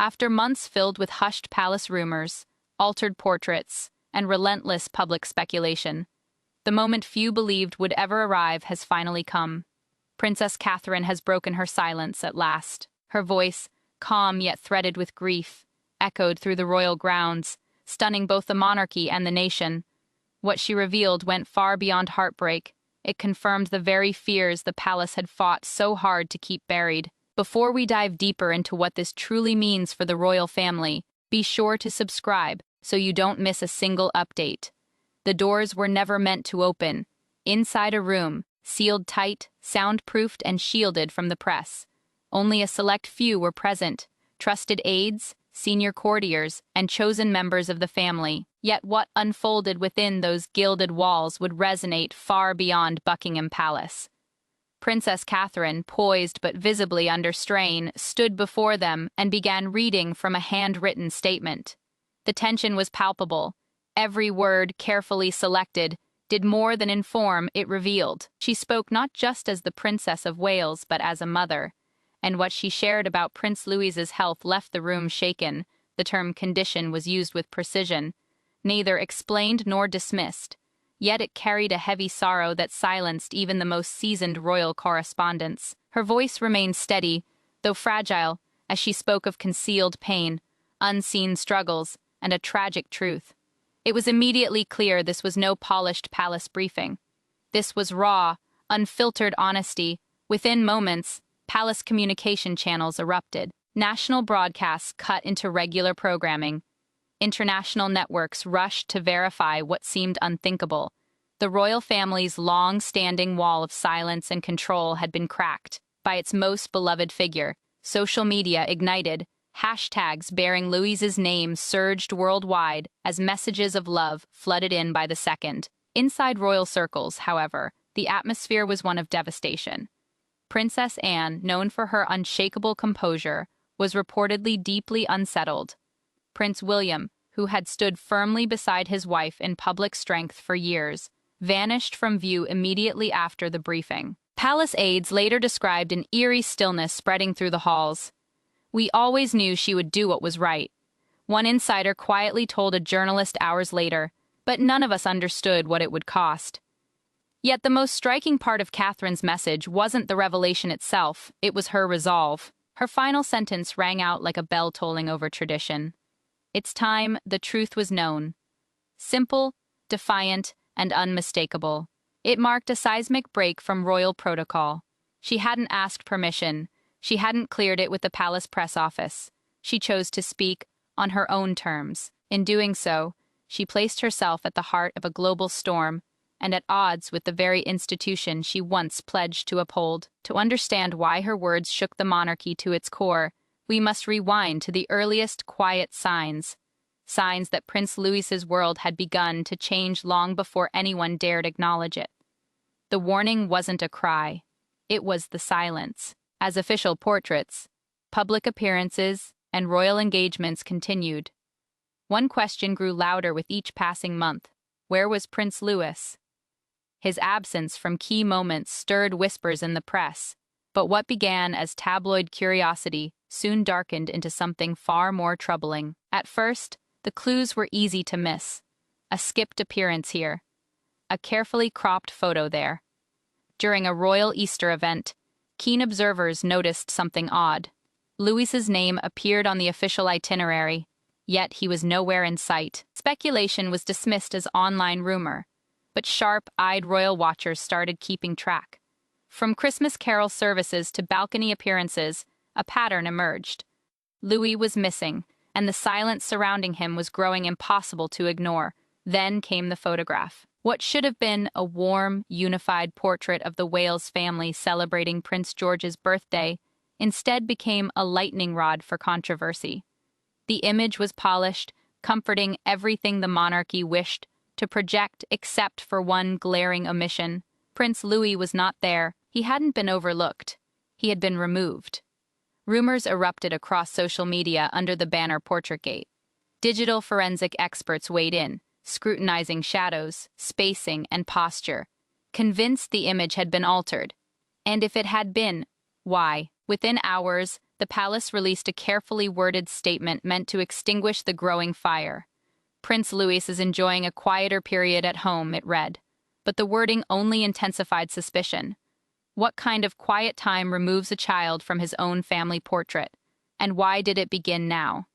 After months filled with hushed palace rumors, altered portraits, and relentless public speculation, the moment few believed would ever arrive has finally come. Princess Catherine has broken her silence at last. Her voice, calm yet threaded with grief, echoed through the royal grounds, stunning both the monarchy and the nation. What she revealed went far beyond heartbreak. It confirmed the very fears the palace had fought so hard to keep buried. Before we dive deeper into what this truly means for the royal family, be sure to subscribe so you don't miss a single update. The doors were never meant to open. Inside a room, sealed tight, soundproofed, and shielded from the press. Only a select few were present, trusted aides, senior courtiers, and chosen members of the family. Yet what unfolded within those gilded walls would resonate far beyond Buckingham Palace. Princess Catherine, poised but visibly under strain, stood before them and began reading from a handwritten statement. The tension was palpable. Every word, carefully selected, did more than inform, it revealed. She spoke not just as the Princess of Wales, but as a mother. And what she shared about Prince Louis's health left the room shaken. The term condition was used with precision, neither explained nor dismissed. Yet it carried a heavy sorrow that silenced even the most seasoned royal correspondents. Her voice remained steady, though fragile, as she spoke of concealed pain, unseen struggles, and a tragic truth. It was immediately clear this was no polished palace briefing. This was raw, unfiltered honesty. Within moments, palace communication channels erupted. National broadcasts cut into regular programming. International networks rushed to verify what seemed unthinkable. The royal family's long-standing wall of silence and control had been cracked by its most beloved figure. Social media ignited. Hashtags bearing Louis's name surged worldwide as messages of love flooded in by the second. Inside royal circles, however, the atmosphere was one of devastation. Princess Anne, known for her unshakable composure, was reportedly deeply unsettled. Prince William, who had stood firmly beside his wife in public strength for years, vanished from view immediately after the briefing. Palace aides later described an eerie stillness spreading through the halls. "We always knew she would do what was right," one insider quietly told a journalist hours later, "but none of us understood what it would cost." Yet the most striking part of Catherine's message wasn't the revelation itself, it was her resolve. Her final sentence rang out like a bell tolling over tradition. It's time the truth was known. Simple, defiant, and unmistakable. It marked a seismic break from royal protocol. She hadn't asked permission. She hadn't cleared it with the palace press office. She chose to speak on her own terms. In doing so, she placed herself at the heart of a global storm and at odds with the very institution she once pledged to uphold. To understand why her words shook the monarchy to its core, we must rewind to the earliest quiet signs that Prince Louis's world had begun to change long before anyone dared acknowledge it. The warning wasn't a cry. It was the silence. As official portraits, public appearances, and royal engagements continued, one question grew louder with each passing month. Where was Prince Louis? His absence from key moments stirred whispers in the press, but what began as tabloid curiosity soon darkened into something far more troubling. At first, the clues were easy to miss. A skipped appearance here, a carefully cropped photo there. During a royal Easter event, keen observers noticed something odd. Louis's name appeared on the official itinerary, yet he was nowhere in sight. Speculation was dismissed as online rumor, but sharp-eyed royal watchers started keeping track. From Christmas carol services to balcony appearances, a pattern emerged. Louis was missing, and the silence surrounding him was growing impossible to ignore. Then came the photograph. What should have been a warm, unified portrait of the Wales family celebrating Prince George's birthday instead became a lightning rod for controversy. The image was polished, comforting everything the monarchy wished to project except for one glaring omission. Prince Louis was not there. He hadn't been overlooked. He had been removed. Rumors erupted across social media under the banner Portraitgate. Digital forensic experts weighed in, scrutinizing shadows, spacing, and posture, convinced the image had been altered. And if it had been, why? Within hours, the palace released a carefully worded statement meant to extinguish the growing fire. Prince Louis is enjoying a quieter period at home, it read. But the wording only intensified suspicion. What kind of quiet time removes a child from his own family portrait? And why did it begin now?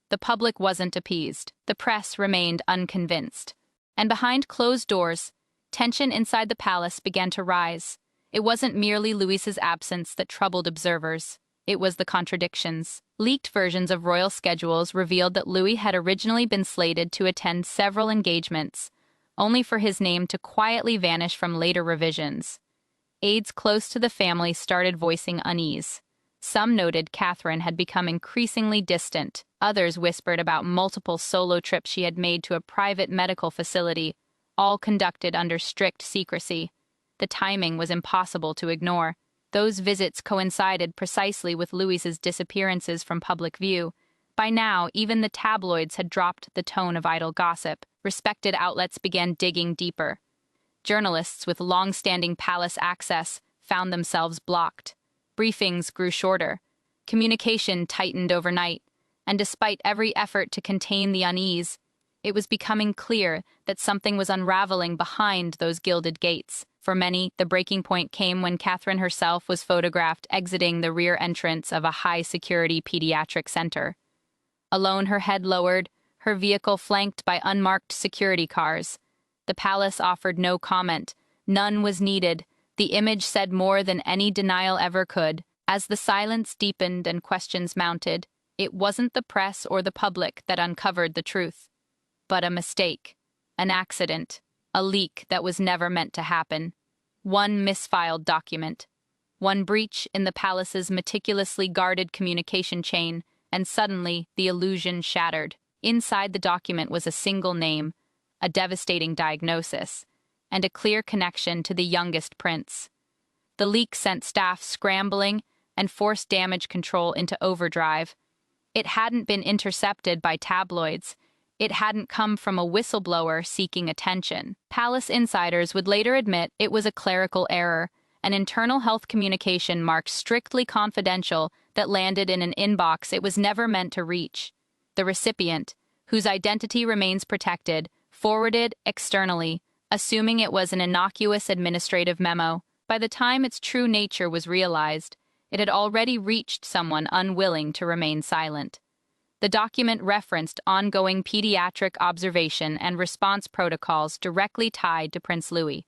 The public wasn't appeased. The press remained unconvinced. And behind closed doors, tension inside the palace began to rise. It wasn't merely Louis's absence that troubled observers. It was the contradictions. Leaked versions of royal schedules revealed that Louis had originally been slated to attend several engagements, only for his name to quietly vanish from later revisions. Aides close to the family started voicing unease. Some noted Catherine had become increasingly distant. Others whispered about multiple solo trips she had made to a private medical facility, all conducted under strict secrecy. The timing was impossible to ignore. Those visits coincided precisely with Louis's disappearances from public view. By now, even the tabloids had dropped the tone of idle gossip. Respected outlets began digging deeper. Journalists with long-standing palace access found themselves blocked. Briefings grew shorter. Communication tightened overnight. And despite every effort to contain the unease, it was becoming clear that something was unraveling behind those gilded gates. For many, the breaking point came when Catherine herself was photographed exiting the rear entrance of a high-security pediatric center. Alone, her head lowered, her vehicle flanked by unmarked security cars. The palace offered no comment. None was needed. The image said more than any denial ever could. As the silence deepened and questions mounted, it wasn't the press or the public that uncovered the truth, but a mistake, an accident, a leak that was never meant to happen. One misfiled document, one breach in the palace's meticulously guarded communication chain, and suddenly the illusion shattered. Inside the document was a single name, a devastating diagnosis, and a clear connection to the youngest prince. The leak sent staff scrambling and forced damage control into overdrive. It hadn't been intercepted by tabloids. It hadn't come from a whistleblower seeking attention. Palace insiders would later admit it was a clerical error, an internal health communication marked strictly confidential that landed in an inbox it was never meant to reach. The recipient, whose identity remains protected, forwarded externally, assuming it was an innocuous administrative memo. By the time its true nature was realized, it had already reached someone unwilling to remain silent. The document referenced ongoing pediatric observation and response protocols directly tied to Prince Louis.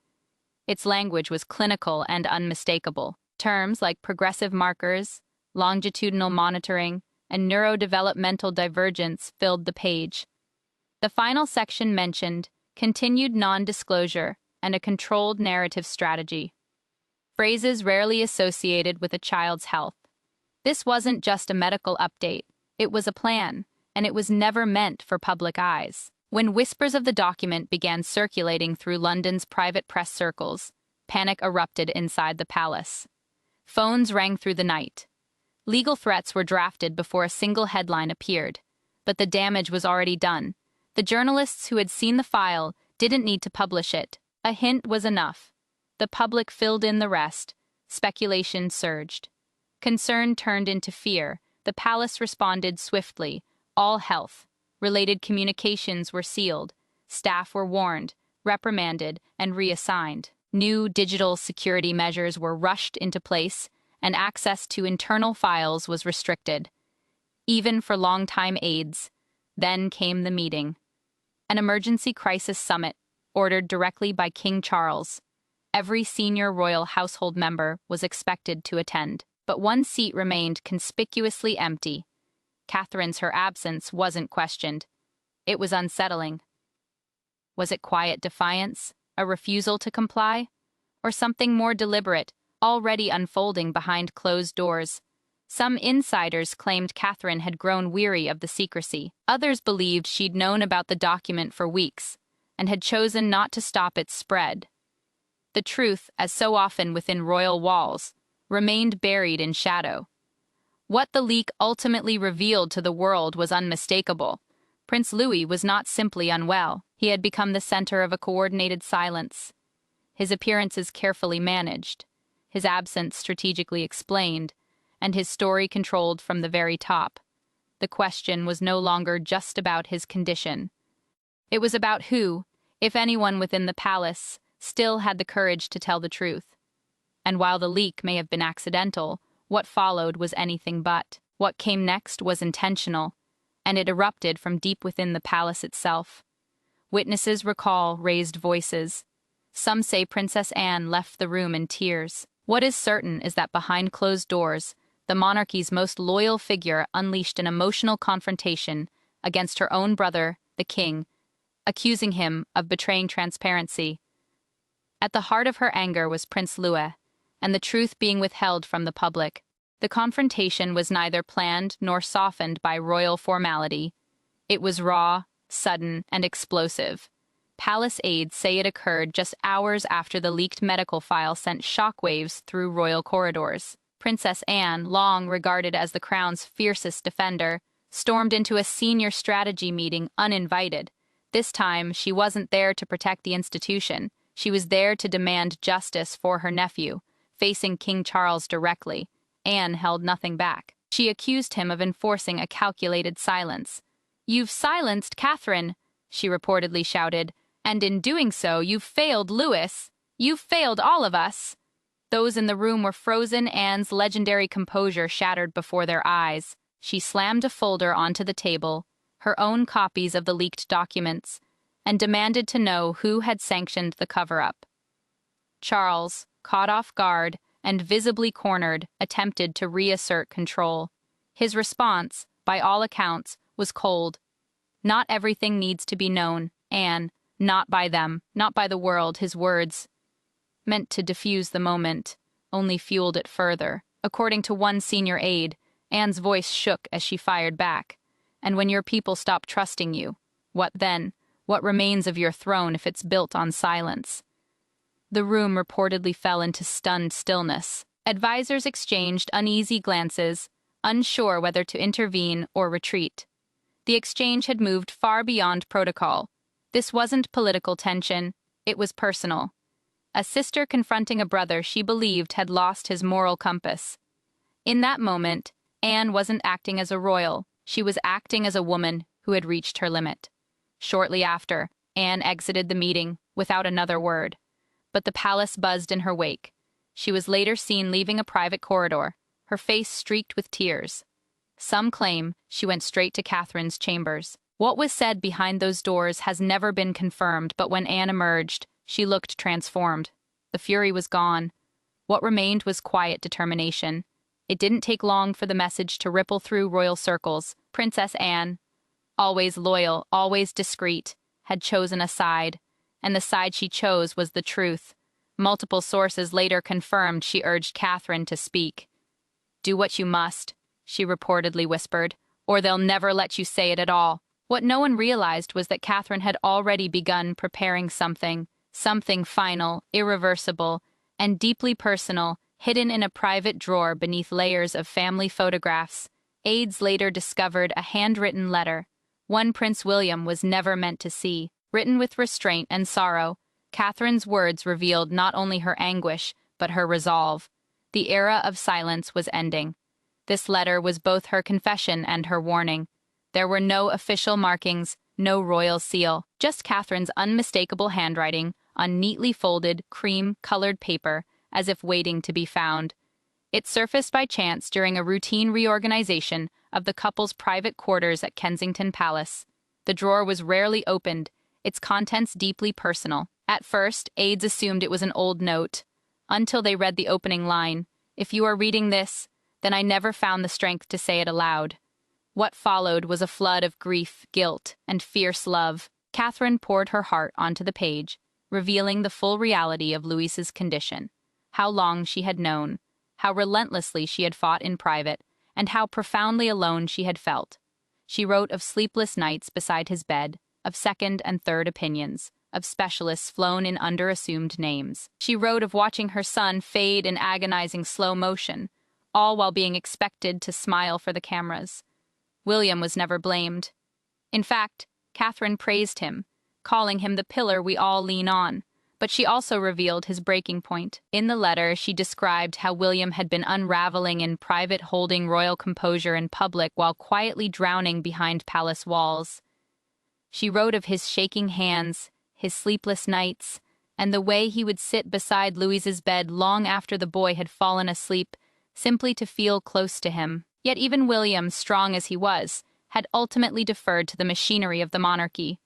Its language was clinical and unmistakable. Terms like progressive markers, longitudinal monitoring, and neurodevelopmental divergence filled the page. The final section mentioned continued non-disclosure and a controlled narrative strategy, phrases rarely associated with a child's health. This wasn't just a medical update. It was a plan, and it was never meant for public eyes. When whispers of the document began circulating through London's private press circles, panic erupted inside the palace. Phones rang through the night. Legal threats were drafted before a single headline appeared, but the damage was already done. The journalists who had seen the file didn't need to publish it. A hint was enough. The public filled in the rest. Speculation surged. Concern turned into fear. The palace responded swiftly. All health-related communications were sealed. Staff were warned, reprimanded, and reassigned. New digital security measures were rushed into place, and access to internal files was restricted, even for longtime aides. Then came the meeting. An emergency crisis summit, ordered directly by King Charles. Every senior royal household member was expected to attend, but one seat remained conspicuously empty. Catherine's absence wasn't questioned. It was unsettling. Was it quiet defiance, a refusal to comply, or something more deliberate, already unfolding behind closed doors? Some insiders claimed Catherine had grown weary of the secrecy. Others believed she'd known about the document for weeks and had chosen not to stop its spread. The truth, as so often within royal walls, remained buried in shadow. What the leak ultimately revealed to the world was unmistakable. Prince Louis was not simply unwell. He had become the center of a coordinated silence. His appearances carefully managed, his absence strategically explained, and his story controlled from the very top. The question was no longer just about his condition. It was about who, if anyone within the palace, still had the courage to tell the truth. And while the leak may have been accidental, what followed was anything but. What came next was intentional, and it erupted from deep within the palace itself. Witnesses recall raised voices. Some say Princess Anne left the room in tears. What is certain is that behind closed doors, the monarchy's most loyal figure unleashed an emotional confrontation against her own brother, the king, accusing him of betraying transparency. At the heart of her anger was Prince Louis, and the truth being withheld from the public. The confrontation was neither planned nor softened by royal formality. It was raw, sudden, and explosive. Palace aides say it occurred just hours after the leaked medical file sent shockwaves through royal corridors. Princess Anne, long regarded as the crown's fiercest defender, stormed into a senior strategy meeting uninvited. This time, she wasn't there to protect the institution. She was there to demand justice for her nephew. Facing King Charles directly, Anne held nothing back. She accused him of enforcing a calculated silence. "You've silenced Catherine," she reportedly shouted, "and in doing so, you've failed Louis. You've failed all of us." Those in the room were frozen. Anne's legendary composure shattered before their eyes. She slammed a folder onto the table, her own copies of the leaked documents, and demanded to know who had sanctioned the cover-up. Charles, caught off guard and visibly cornered, attempted to reassert control. His response, by all accounts, was cold. "Not everything needs to be known, Anne. Not by them, not by the world." His words, meant to diffuse the moment, only fueled it further. According to one senior aide, Anne's voice shook as she fired back. "And when your people stop trusting you, what then? What remains of your throne if it's built on silence?" The room reportedly fell into stunned stillness. Advisors exchanged uneasy glances, unsure whether to intervene or retreat. The exchange had moved far beyond protocol. This wasn't political tension, it was personal. A sister confronting a brother she believed had lost his moral compass. In that moment, Anne wasn't acting as a royal, she was acting as a woman who had reached her limit. Shortly after, Anne exited the meeting without another word. But the palace buzzed in her wake. She was later seen leaving a private corridor, her face streaked with tears. Some claim she went straight to Catherine's chambers. What was said behind those doors has never been confirmed, but when Anne emerged, she looked transformed. The fury was gone. What remained was quiet determination. It didn't take long for the message to ripple through royal circles. Princess Anne, always loyal, always discreet, had chosen a side, and the side she chose was the truth. Multiple sources later confirmed she urged Catherine to speak. "Do what you must," she reportedly whispered, "or they'll never let you say it at all." What no one realized was that Catherine had already begun preparing something final, irreversible, and deeply personal, hidden in a private drawer beneath layers of family photographs. Aides later discovered a handwritten letter, one Prince William was never meant to see. Written with restraint and sorrow, Catherine's words revealed not only her anguish, but her resolve. The era of silence was ending. This letter was both her confession and her warning. There were no official markings, no royal seal, just Catherine's unmistakable handwriting on neatly folded, cream-colored paper, as if waiting to be found. It surfaced by chance during a routine reorganization of the couple's private quarters at Kensington Palace. The drawer was rarely opened, its contents deeply personal. At first, aides assumed it was an old note, until they read the opening line, "If you are reading this, then I never found the strength to say it aloud." What followed was a flood of grief, guilt, and fierce love. Catherine poured her heart onto the page, revealing the full reality of Louis's condition, how long she had known, how relentlessly she had fought in private, and how profoundly alone she had felt. She wrote of sleepless nights beside his bed, of second and third opinions, of specialists flown in under assumed names. She wrote of watching her son fade in agonizing slow motion, all while being expected to smile for the cameras. William was never blamed. In fact, Catherine praised him, calling him the pillar we all lean on. But but she also revealed his breaking point. In the letter, she described how William had been unraveling in private, holding royal composure in public while quietly drowning behind palace walls. She wrote of his shaking hands, his sleepless nights, and the way he would sit beside Louise's bed long after the boy had fallen asleep, simply to feel close to him. Yet even William, strong as he was, had ultimately deferred to the machinery of the monarchy.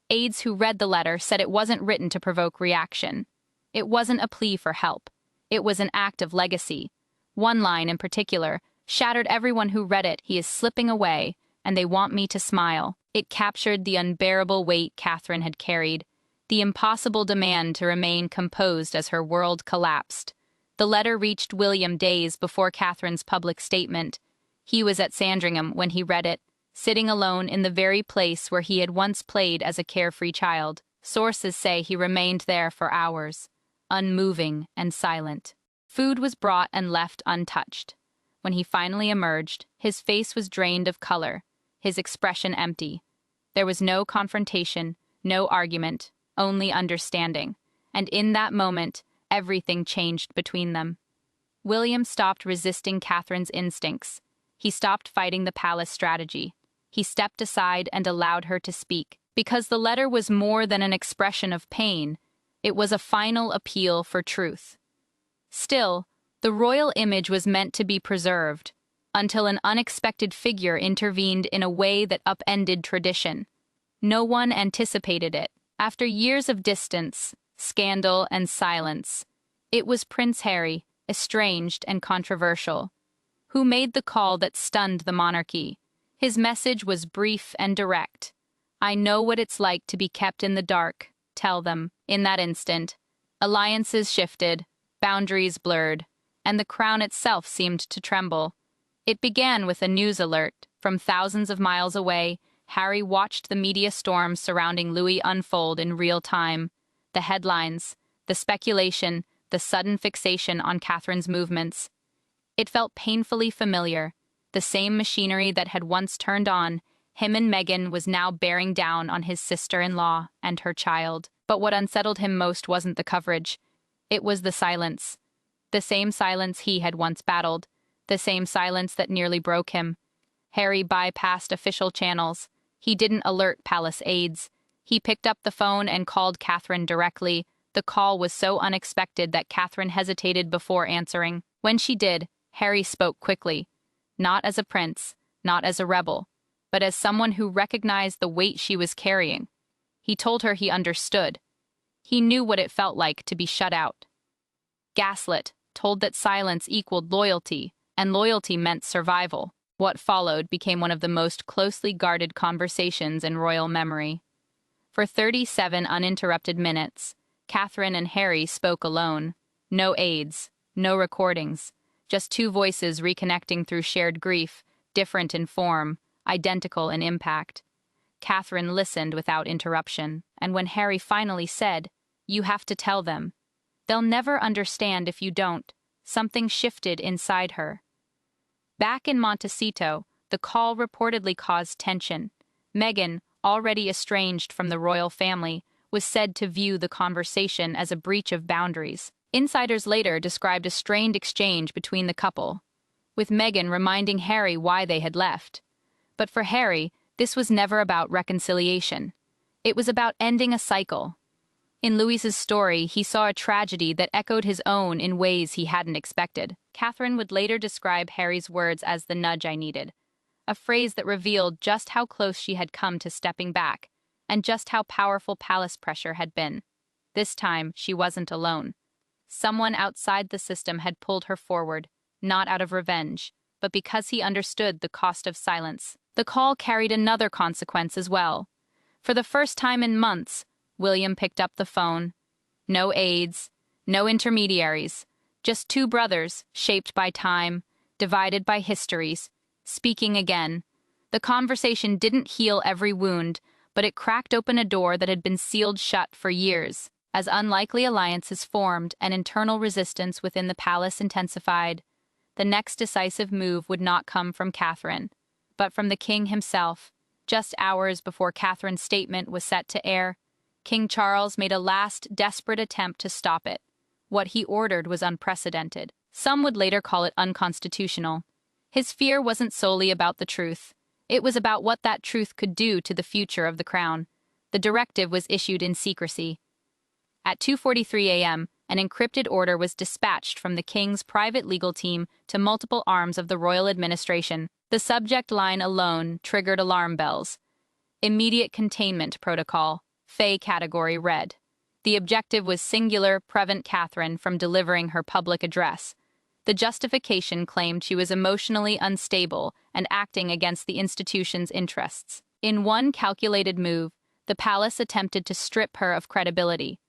Aides who read the letter said it wasn't written to provoke reaction. It wasn't a plea for help. It was an act of legacy. One line in particular shattered everyone who read it. "He is slipping away, and they want me to smile." It captured the unbearable weight Catherine had carried, the impossible demand to remain composed as her world collapsed. The letter reached William days before Catherine's public statement. He was at Sandringham when he read it, sitting alone in the very place where he had once played as a carefree child. Sources say he remained there for hours, unmoving and silent. Food was brought and left untouched. When he finally emerged, his face was drained of color, his expression empty. There was no confrontation, no argument, only understanding. And in that moment, everything changed between them. William stopped resisting Catherine's instincts. He stopped fighting the palace strategy. He stepped aside and allowed her to speak. Because the letter was more than an expression of pain, it was a final appeal for truth. Still, the royal image was meant to be preserved, until an unexpected figure intervened in a way that upended tradition. No one anticipated it. After years of distance, scandal, and silence, it was Prince Harry, estranged and controversial, who made the call that stunned the monarchy. His message was brief and direct. "I know what it's like to be kept in the dark. Tell them." In that instant, alliances shifted, boundaries blurred, and the crown itself seemed to tremble. It began with a news alert. From thousands of miles away, Harry watched the media storm surrounding Louis unfold in real time. The headlines, the speculation, the sudden fixation on Catherine's movements. It felt painfully familiar. The same machinery that had once turned on him and Meghan was now bearing down on his sister-in-law and her child. But what unsettled him most wasn't the coverage. It was the silence. The same silence he had once battled. The same silence that nearly broke him. Harry bypassed official channels. He didn't alert palace aides. He picked up the phone and called Catherine directly. The call was so unexpected that Catherine hesitated before answering. When she did, Harry spoke quickly. Not as a prince, not as a rebel, but as someone who recognized the weight she was carrying. He told her he understood. He knew what it felt like to be shut out. Gaslit, told that silence equaled loyalty, and loyalty meant survival. What followed became one of the most closely guarded conversations in royal memory. For 37 uninterrupted minutes, Catherine and Harry spoke alone. No aides, no recordings, just two voices reconnecting through shared grief, different in form, identical in impact. Catherine listened without interruption, and when Harry finally said, "You have to tell them. They'll never understand if you don't," something shifted inside her. Back in Montecito, the call reportedly caused tension. Meghan, already estranged from the royal family, was said to view the conversation as a breach of boundaries. Insiders later described a strained exchange between the couple, with Meghan reminding Harry why they had left. But for Harry, this was never about reconciliation. It was about ending a cycle. In Louis's story, he saw a tragedy that echoed his own in ways he hadn't expected. Catherine would later describe Harry's words as the nudge I needed, a phrase that revealed just how close she had come to stepping back, and just how powerful palace pressure had been. This time, she wasn't alone. Someone outside the system had pulled her forward, not out of revenge, but because he understood the cost of silence. The call carried another consequence as well. For the first time in months, William picked up the phone. No aides, no intermediaries, just two brothers, shaped by time, divided by histories, speaking again. The conversation didn't heal every wound, but it cracked open a door that had been sealed shut for years. As unlikely alliances formed and internal resistance within the palace intensified, the next decisive move would not come from Catherine, but from the king himself. Just hours before Catherine's statement was set to air, King Charles made a last, desperate attempt to stop it. What he ordered was unprecedented. Some would later call it unconstitutional. His fear wasn't solely about the truth. It was about what that truth could do to the future of the crown. The directive was issued in secrecy. At 2:43 a.m., an encrypted order was dispatched from the king's private legal team to multiple arms of the royal administration. The subject line alone triggered alarm bells. Immediate containment protocol, Fay category red. The objective was singular, prevent Catherine from delivering her public address. The justification claimed she was emotionally unstable and acting against the institution's interests. In one calculated move, the palace attempted to strip her of credibility,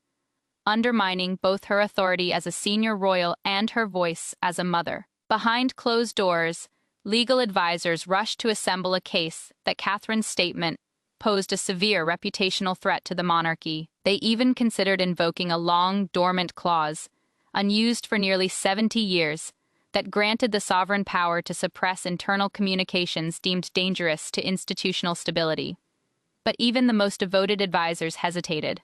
undermining both her authority as a senior royal and her voice as a mother. Behind closed doors, legal advisors rushed to assemble a case that Catherine's statement posed a severe reputational threat to the monarchy. They even considered invoking a long, dormant clause, unused for nearly 70 years, that granted the sovereign power to suppress internal communications deemed dangerous to institutional stability. But even the most devoted advisors hesitated.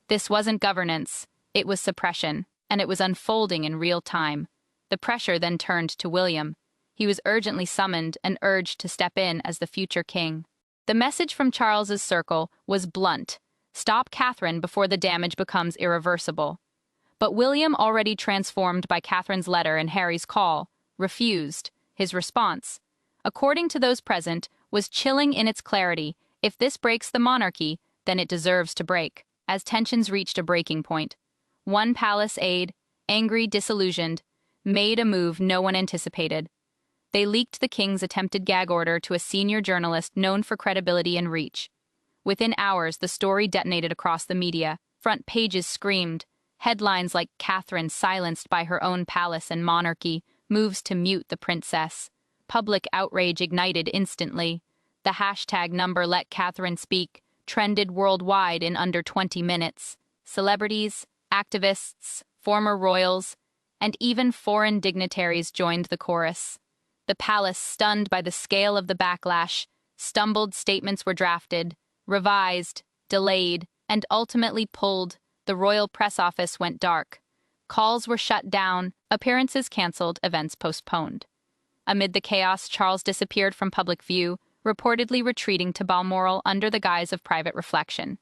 This wasn't governance, it was suppression, and it was unfolding in real time. The pressure then turned to William. He was urgently summoned and urged to step in as the future king. The message from Charles's circle was blunt: stop Catherine before the damage becomes irreversible. But William, already transformed by Catherine's letter and Harry's call, refused. His response, according to those present, was chilling in its clarity. If this breaks the monarchy, then it deserves to break. As tensions reached a breaking point, one palace aide, angry, disillusioned, made a move no one anticipated. They leaked the king's attempted gag order to a senior journalist known for credibility and reach. Within hours, the story detonated across the media. Front pages screamed. Headlines like "Catherine silenced by her own palace and monarchy, moves to mute the princess." Public outrage ignited instantly. The hashtag number "Let Catherine Speak" trended worldwide in under 20 minutes. Celebrities, activists, former royals, and even foreign dignitaries joined the chorus. The palace, stunned by the scale of the backlash, stumbled. Statements were drafted, revised, delayed, and ultimately pulled. The royal press office went dark. Calls were shut down, appearances canceled, events postponed. Amid the chaos, Charles disappeared from public view, reportedly retreating to Balmoral under the guise of private reflection.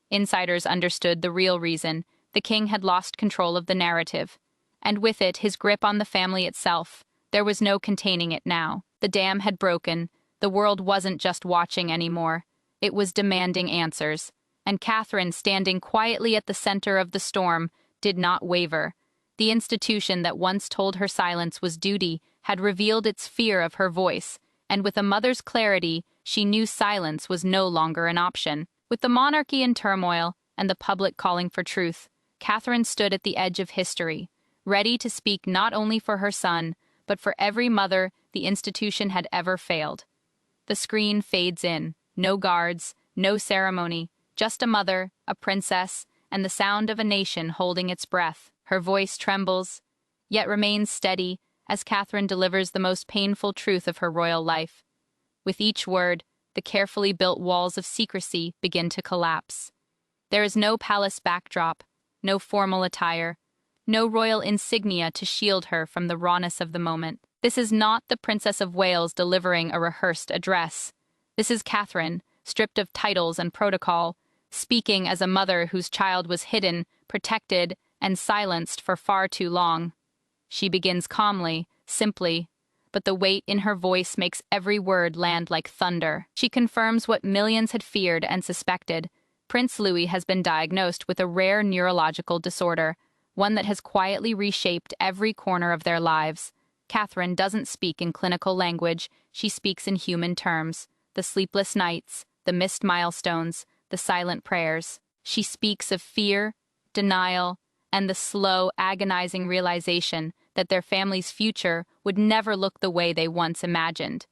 Insiders understood the real reason: the king had lost control of the narrative, and with it his grip on the family itself. There was no containing it now. The dam had broken. The world wasn't just watching anymore. It was demanding answers. And Catherine, standing quietly at the center of the storm, did not waver. The institution that once told her silence was duty had revealed its fear of her voice, and with a mother's clarity, she knew silence was no longer an option. With the monarchy in turmoil and the public calling for truth, Catherine stood at the edge of history, ready to speak not only for her son, but for every mother the institution had ever failed. The screen fades in. No guards, no ceremony, just a mother, a princess, and the sound of a nation holding its breath. Her voice trembles, yet remains steady as Catherine delivers the most painful truth of her royal life. With each word, the carefully built walls of secrecy begin to collapse. There is no palace backdrop, no formal attire, no royal insignia to shield her from the rawness of the moment. This is not the Princess of Wales delivering a rehearsed address. This is Catherine, stripped of titles and protocol, speaking as a mother whose child was hidden, protected, and silenced for far too long. She begins calmly, simply, but the weight in her voice makes every word land like thunder. She confirms what millions had feared and suspected. Prince Louis has been diagnosed with a rare neurological disorder, one that has quietly reshaped every corner of their lives. Catherine doesn't speak in clinical language, she speaks in human terms. The sleepless nights, the missed milestones, the silent prayers. She speaks of fear, denial, and the slow, agonizing realization that their family's future would never look the way they once imagined.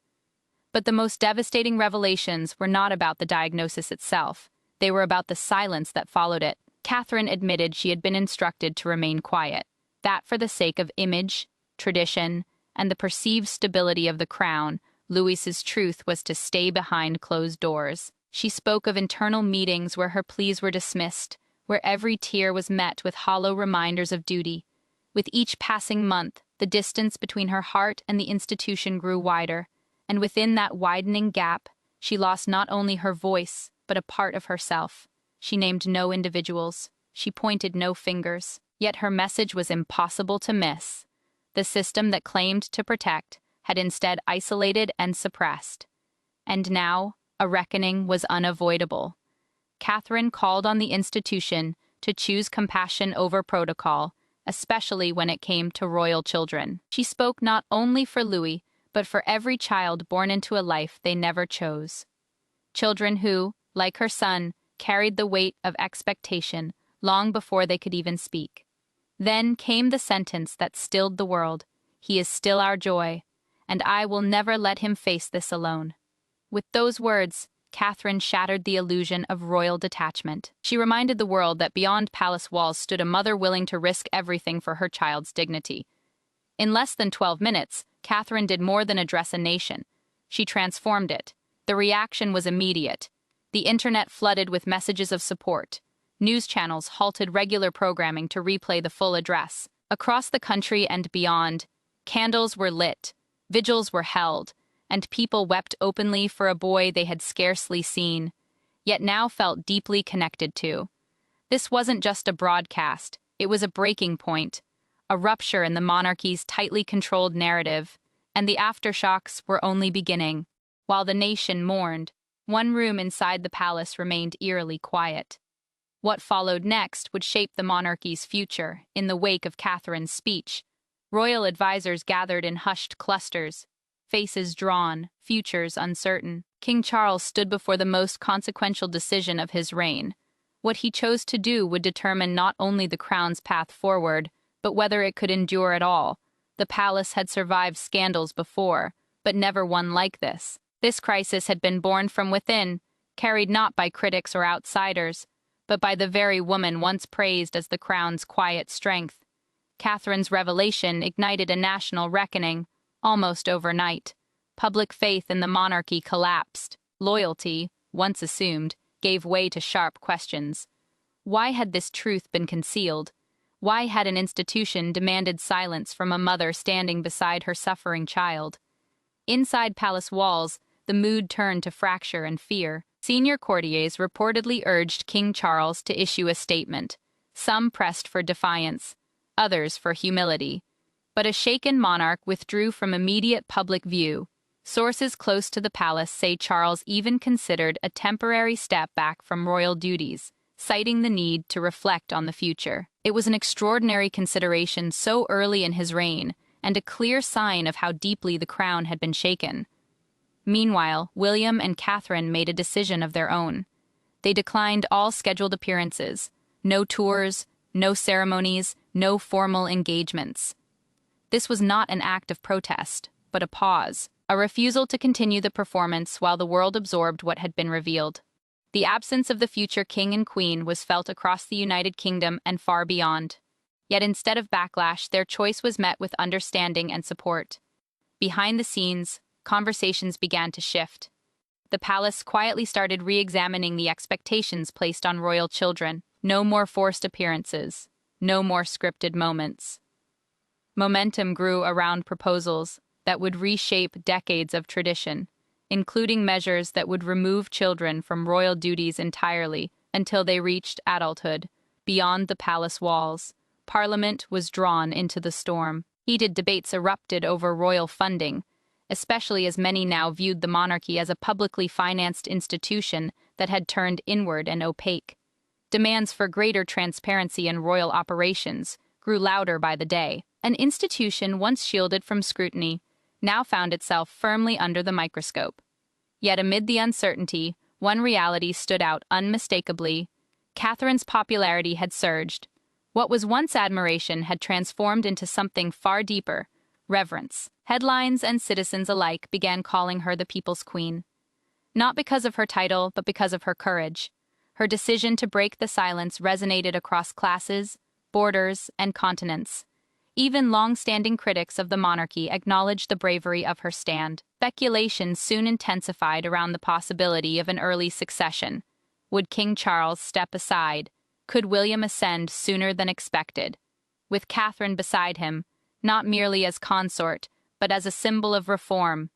But the most devastating revelations were not about the diagnosis itself. They were about the silence that followed it. Catherine admitted she had been instructed to remain quiet, that for the sake of image, tradition, and the perceived stability of the crown, Louis's truth was to stay behind closed doors. She spoke of internal meetings where her pleas were dismissed, where every tear was met with hollow reminders of duty. With each passing month, the distance between her heart and the institution grew wider, and within that widening gap, she lost not only her voice, but a part of herself. She named no individuals. She pointed no fingers. Yet her message was impossible to miss. The system that claimed to protect had instead isolated and suppressed. And now, a reckoning was unavoidable. Catherine called on the institution to choose compassion over protocol, especially when it came to royal children. She spoke not only for Louis, but for every child born into a life they never chose. Children who, like her son, carried the weight of expectation long before they could even speak. Then came the sentence that stilled the world. He is still our joy, and I will never let him face this alone. With those words, Catherine shattered the illusion of royal detachment. She reminded the world that beyond palace walls stood a mother willing to risk everything for her child's dignity. In less than 12 minutes, Catherine did more than address a nation. She transformed it. The reaction was immediate. The internet flooded with messages of support. News channels halted regular programming to replay the full address. Across the country and beyond, candles were lit, vigils were held, and people wept openly for a boy they had scarcely seen, yet now felt deeply connected to. This wasn't just a broadcast, it was a breaking point, a rupture in the monarchy's tightly controlled narrative, and the aftershocks were only beginning. While the nation mourned, one room inside the palace remained eerily quiet. What followed next would shape the monarchy's future. In the wake of Catherine's speech, royal advisors gathered in hushed clusters, faces drawn, futures uncertain. King Charles stood before the most consequential decision of his reign. What he chose to do would determine not only the crown's path forward, but whether it could endure at all. The palace had survived scandals before, but never one like this. This crisis had been born from within, carried not by critics or outsiders, but by the very woman once praised as the crown's quiet strength. Catherine's revelation ignited a national reckoning, almost overnight. Public faith in the monarchy collapsed. Loyalty, once assumed, gave way to sharp questions. Why had this truth been concealed? Why had an institution demanded silence from a mother standing beside her suffering child? Inside palace walls, the mood turned to fracture and fear. Senior courtiers reportedly urged King Charles to issue a statement. Some pressed for defiance, others for humility. But a shaken monarch withdrew from immediate public view. Sources close to the palace say Charles even considered a temporary step back from royal duties, citing the need to reflect on the future. It was an extraordinary consideration so early in his reign, and a clear sign of how deeply the crown had been shaken. Meanwhile, William and Catherine made a decision of their own. They declined all scheduled appearances, no tours, no ceremonies, no formal engagements. This was not an act of protest, but a pause, a refusal to continue the performance while the world absorbed what had been revealed. The absence of the future king and queen was felt across the United Kingdom and far beyond. Yet instead of backlash, their choice was met with understanding and support. Behind the scenes, conversations began to shift. The palace quietly started re-examining the expectations placed on royal children. No more forced appearances, no more scripted moments. Momentum grew around proposals that would reshape decades of tradition, including measures that would remove children from royal duties entirely until they reached adulthood. Beyond the palace walls, Parliament was drawn into the storm. Heated debates erupted over royal funding, especially as many now viewed the monarchy as a publicly financed institution that had turned inward and opaque. Demands for greater transparency in royal operations grew louder by the day. An institution once shielded from scrutiny now found itself firmly under the microscope. Yet amid the uncertainty, one reality stood out unmistakably. Catherine's popularity had surged. What was once admiration had transformed into something far deeper, reverence. Headlines and citizens alike began calling her the people's queen. Not because of her title, but because of her courage. Her decision to break the silence resonated across classes, borders, and continents. Even long-standing critics of the monarchy acknowledged the bravery of her stand. Speculation soon intensified around the possibility of an early succession. Would King Charles step aside? Could William ascend sooner than expected? With Catherine beside him, not merely as consort, but as a symbol of reform.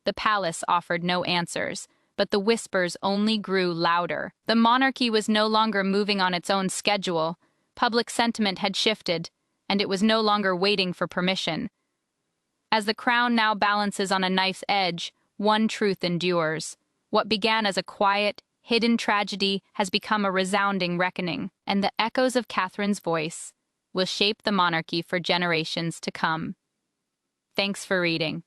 The palace offered no answers, but the whispers only grew louder. The monarchy was no longer moving on its own schedule. Public sentiment had shifted, and it was no longer waiting for permission. As the crown now balances on a knife's edge, one truth endures. What began as a quiet, hidden tragedy has become a resounding reckoning, and the echoes of Catherine's voice will shape the monarchy for generations to come. Thanks for reading.